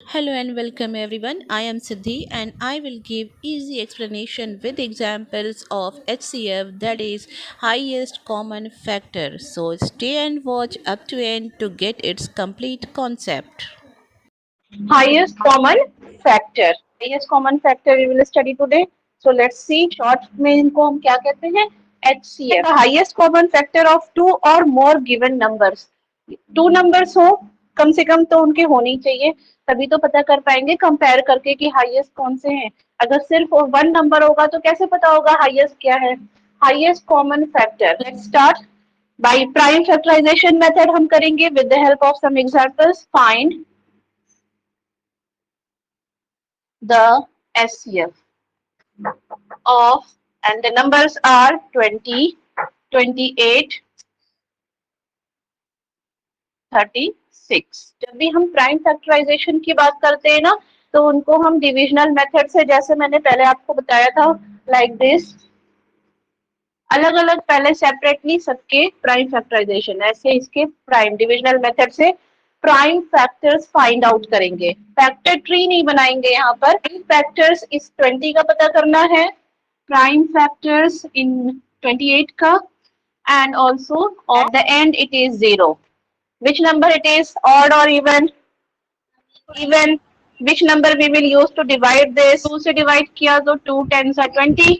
Hello and welcome everyone. I am Siddhi and I will give easy explanation with examples of HCF, that is highest common factor. So stay and watch up to end to get its complete concept. Highest common factor. Highest common factor we will study today. So let's see. Short में इनको हम क्या कहते हैं? HCF. The highest common factor of two or more given numbers. Two numbers हो कम से कम तो उनके होने ही चाहिए, तभी तो पता कर पाएंगे कंपेयर करके कि हाईएस्ट कौन से हैं. अगर सिर्फ वन नंबर होगा तो कैसे पता होगा हाईएस्ट क्या है? Highest common factor. Let's start by prime factorization method. हम करेंगे with the help of some examples. Find the SCF of, and the numbers are 20, 28, 36. जब भी हम प्राइम फैक्टराइजेशन की बात करते हैं ना, तो उनको हम डिविजनल मेथड से, जैसे मैंने पहले आपको बताया था, लाइक दिस, अलग अलग पहले सेपरेटली सबके प्राइम फैक्टराइजेशन, ऐसे इसके प्राइम डिविजनल मेथड से प्राइम फैक्टर्स फाइंड आउट करेंगे. फैक्टर ट्री नहीं बनाएंगे यहाँ पर. फैक्टर्स इस 20 का पता करना है, प्राइम फैक्टर्स इन 28 का, and also at the end it is 0. Which number it is, odd or even? Even. Which number we will use to divide this? 2 से divide किया तो 2 10s are 20,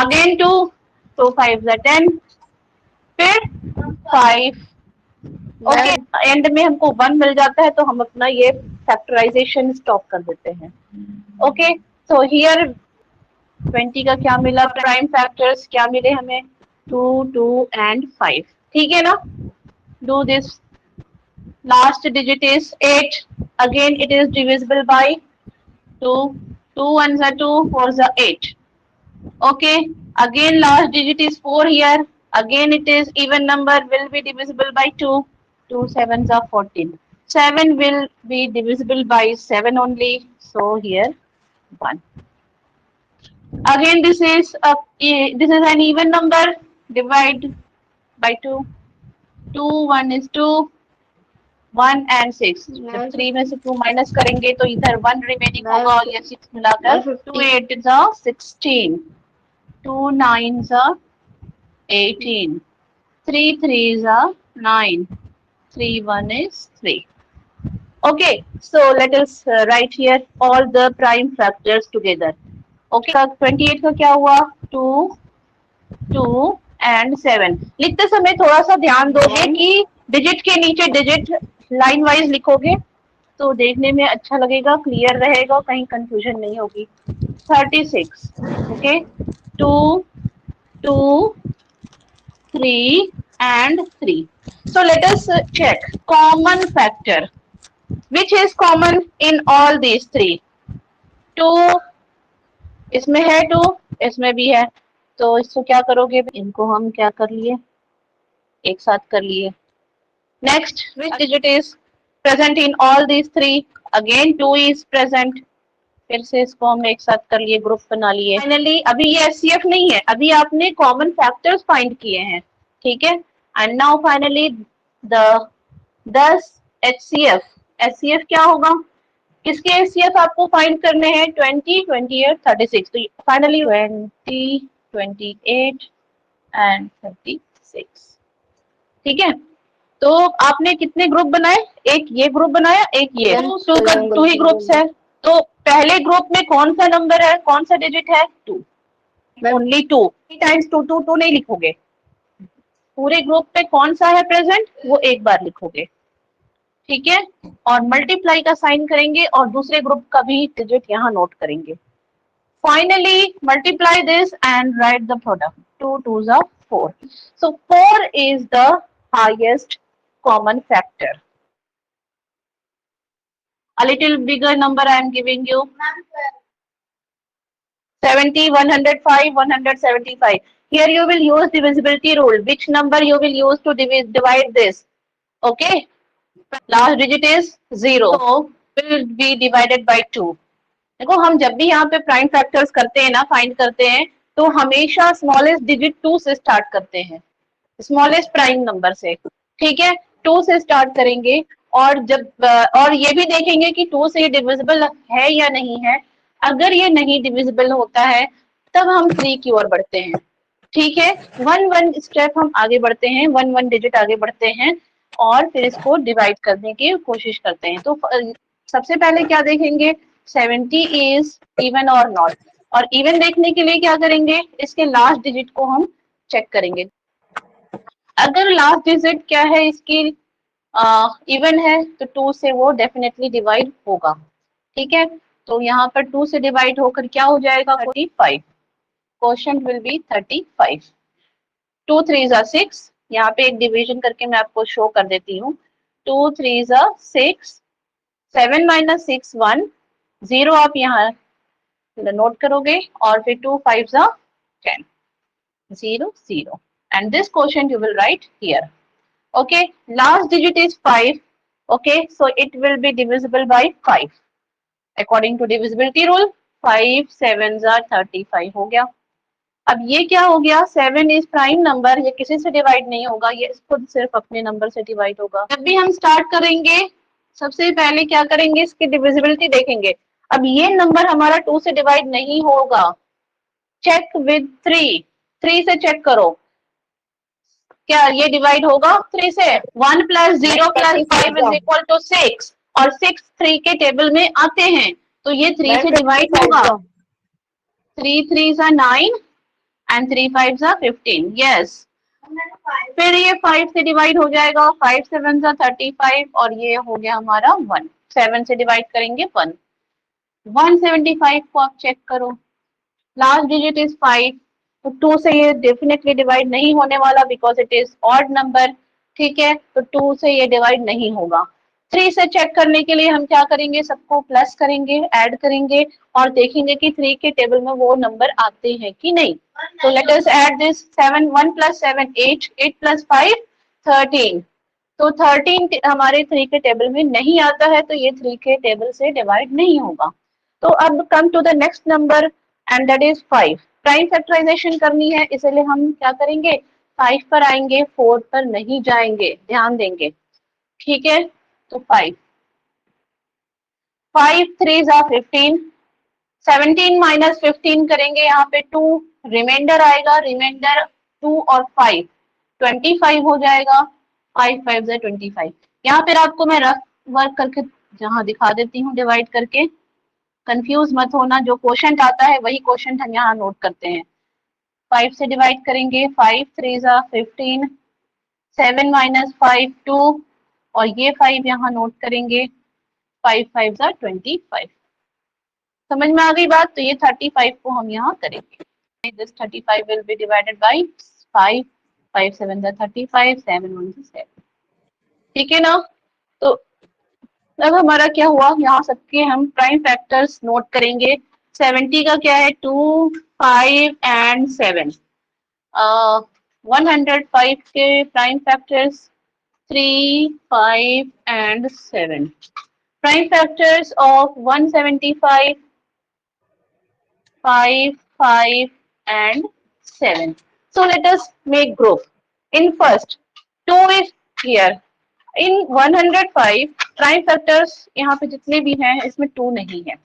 again 2, so 5s are 10, फिर 5. Okay, and में हमको 1 मिल जाता है तो हम अपना ये फैक्टराइजेशन स्टॉप कर देते हैं. ओके, सो हियर 20 का क्या मिला? प्राइम फैक्टर्स क्या मिले हमें? 2, 2 एंड 5. ठीक है ना? Do this. Last digit is 8. Again it is divisible by 2. 2 1s are 2, 4s are 8. Okay, again last digit is 4 here. Again it is even number, will be divisible by 2. 2 7s are 14. 7 will be divisible by 7 only. So here 1. Again this is an even number. Divide by 2. 2 1 is 2. 1 and 6. जब 3 में से 2 minus करेंगे तो इधर 1 remaining होगा और ये 6 मिलाकर 2 8 is 16. 2 9s are 18. 3 3s are 9. 3 1 is 3. Okay, so let us write here all the prime factors together. Okay, 28 का क्या हुआ? 2 2 and 7. लिखते समय थोड़ा सा ध्यान दोगे कि डिजिट के नीचे डिजिट लाइन वाइज लिखोगे तो देखने में अच्छा लगेगा, क्लियर रहेगा, कहीं कंफ्यूजन नहीं होगी. 36. Okay, 2 2 3 and 3. So let us check common factor. Which is common in all these three? 2 इसमें है, 2 इसमें भी है, तो इसको क्या करोगे? इनको हम क्या कर लिए? एक साथ कर लिए. Next, which digit is present in all these three? Again 2 is present. फिर से इसको हम एक साथ कर लिए, ग्रुप बना लिए. फाइनली अभी ये एचसीएफ नहीं है, अभी आपने कॉमन फैक्टर्स फाइंड किए हैं. ठीक है, and now finally the 10 HCF. HCF क्या होगा? किसके एचसीएफ आपको फाइंड करने हैं? 20 28 36. तो फाइनली 20 28 एंड 36. ठीक है, तो आपने कितने ग्रुप बनाए? एक ये ग्रुप बनाया, एक ये. टू ही ग्रुप्स है. तो पहले ग्रुप में कौन सा नंबर है, कौन सा डिजिट है? 2. ओनली 2 टाइम्स 2 2 2 नहीं लिखोगे. पूरे ग्रुप पे कौन सा है प्रेजेंट, वो एक बार लिखोगे. ठीक है, और मल्टीप्लाई का साइन करेंगे और दूसरे ग्रुप का भी डिजिट यहाँ नोट करेंगे. Finally multiply this and right the product. 2 2s are 4. So 4 is the highest common factor. A little bigger number I am giving you. 70, 105, 175. Here you will use divisibility rule. Which number you will use to divide this? Okay. Last digit is 0. So will be divided by 2. देखो, हम जब भी यहाँ पे prime factors करते हैं ना, find करते हैं, तो हमेशा स्मॉलेस्ट डिजिट 2 से स्टार्ट करते हैं, स्मॉलेस्ट प्राइम नंबर से. ठीक है, 2 से स्टार्ट करेंगे और जब और ये भी देखेंगे कि 2 से ये डिविजिबल है या नहीं है। अगर ये नहीं डिविजिबल होता है तब हम 3 की ओर बढ़ते हैं। ठीक है, 1 स्टेप हम आगे बढ़ते हैं, 1 डिजिट आगे बढ़ते हैं और फिर इसको डिवाइड करने की कोशिश करते हैं। तो सबसे पहले क्या देखेंगे, 70 इज इवन और नॉट। और इवन देखने के लिए क्या करेंगे, इसके लास्ट डिजिट को हम चेक करेंगे। अगर लास्ट डिजिट क्या है इसकी इवन है तो 2 से वो डेफिनेटली डिवाइड होगा। ठीक है, तो यहाँ पर 2 से डिवाइड होकर क्या हो जाएगा, 45। Question will be 35। 2 3 जा 6। यहाँ पे एक डिवीजन करके मैं आपको शो कर देती हूँ। 2 3 जा 6, 7 माइनस 6 1, 0 आप यहाँ नोट करोगे और फिर 2 5 जा 10, 0 0 and this quotient you will write here. Okay, last digit is 5. Okay, so it will be divisible by 5 according to divisibility rule. 5 7s are 35 हो गया। अब ये क्या हो गया, 7 इज प्राइम नंबर, ये किसी से डिवाइड नहीं होगा, ये खुद सिर्फ अपने नंबर से डिवाइड होगा। जब भी हम स्टार्ट करेंगे सबसे पहले क्या करेंगे, इसकी डिविजिबिलिटी देखेंगे। अब ये नंबर हमारा 2 से डिवाइड नहीं होगा, चेक विद 3, 3 से चेक करो क्या ये डिवाइड होगा 3 से। 1 plus 0 plus 5 is equal to 6 और 6 3 के टेबल में आते हैं तो ये 3 से डिवाइड होगा। 3 3 9 and 3 5 15, yes। फिर ये 5 से डिवाइड हो जाएगा, 5 7 35 और ये हो गया हमारा 1। 7 से डिवाइड करेंगे 1। 175 को आप चेक करो, लास्ट डिजिट इज 5, तो 2 से ये डेफिनेटली डिवाइड नहीं होने वाला because it is odd number. ठीक है, तो 2 से ये डिवाइड नहीं होगा। 3 से चेक करने के लिए हम क्या करेंगे, सबको प्लस करेंगे, ऐड करेंगे और देखेंगे कि 3 के टेबल में वो नंबर आते हैं कि नहीं। तो let us add this 7, 1 plus 7 8, 8 plus 5 13। तो 13 हमारे 3 के टेबल में नहीं आता है तो ये 3 के टेबल से डिवाइड नहीं होगा। तो अब come to the next number and that is 5। Prime factorization करनी है इसलिए हम क्या करेंगे, 5 पर आएंगे, 4 पर नहीं जाएंगे, ध्यान देंगे। ठीक है, तो 5 3 जा 15, 17 माइनस 15 करेंगे, यहाँ पे 2 रिमाइंडर आएगा, रिमाइंडर 2 और 5 25 हो जाएगा। 5 5 जा 25। यहाँ पर आपको मैं रफ वर्क करके जहाँ दिखा देती हूँ डिवाइड करके, कंफ्यूज मत होना, जो क्वोशंट आता है वही क्वोशंट हम यहाँ नोट करते हैं। 5 से डिवाइड करेंगे, 5 3 जा 15, 7 माइनस 5 2 और ये 5 यहाँ नोट करेंगे, 5 5 जा 25। समझ में आ गई बात, तो ये 35 को हम यहाँ करेंगे। This 35 will be divided by 5, 5 7 जा 35, 7 1 जा 7। ठीक है ना, तो अब हमारा क्या हुआ, यहाँ सबके हम प्राइम फैक्टर्स नोट करेंगे। 70 का क्या है, 2 5 एंड 7। 105 के prime factors 3 5 and 7। Prime factors of 175 5 5 and 7. So let us make group. In first, 2 is here. In 105 prime factors यहाँ पे जितने भी हैं इसमें 2 नहीं है।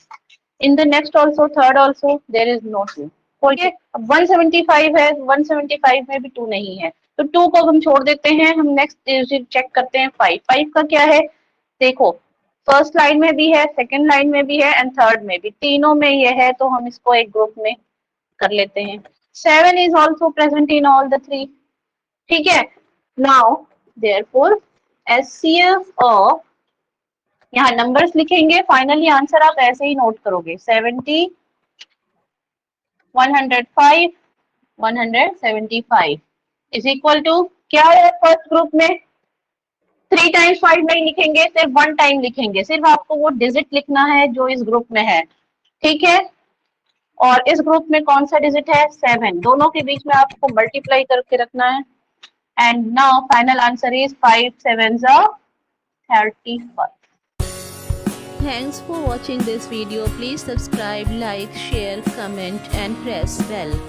In the next also, third also there is no 2. Okay, अब 175 है, 175 में भी 2 नहीं है तो 2 को हम छोड़ देते हैं। हम नेक्स्ट चेक करते हैं 5। 5 का क्या है, देखो फर्स्ट लाइन में भी है, सेकंड लाइन में भी है एंड थर्ड में भी, तीनों में ये है तो हम इसको एक ग्रुप में कर लेते हैं। 7 is also present in all the 3। ठीक है, नाउ देयरफॉर एचसीएफ ऑफ, यहाँ नंबर्स लिखेंगे, फाइनली आंसर आप ऐसे ही नोट करोगे, 70 105 175 इज इक्वल टू क्या है, फर्स्ट ग्रुप में 3 टाइम्स 5 नहीं लिखेंगे, सिर्फ 1 टाइम लिखेंगे, सिर्फ आपको वो डिजिट लिखना है जो इस ग्रुप में है। ठीक है, और इस ग्रुप में कौन सा डिजिट है, 7, दोनों के बीच में आपको मल्टीप्लाई करके रखना है। And now final answer is 5 7 35। Thanks for watching this video. Please subscribe, like, share, comment and press bell.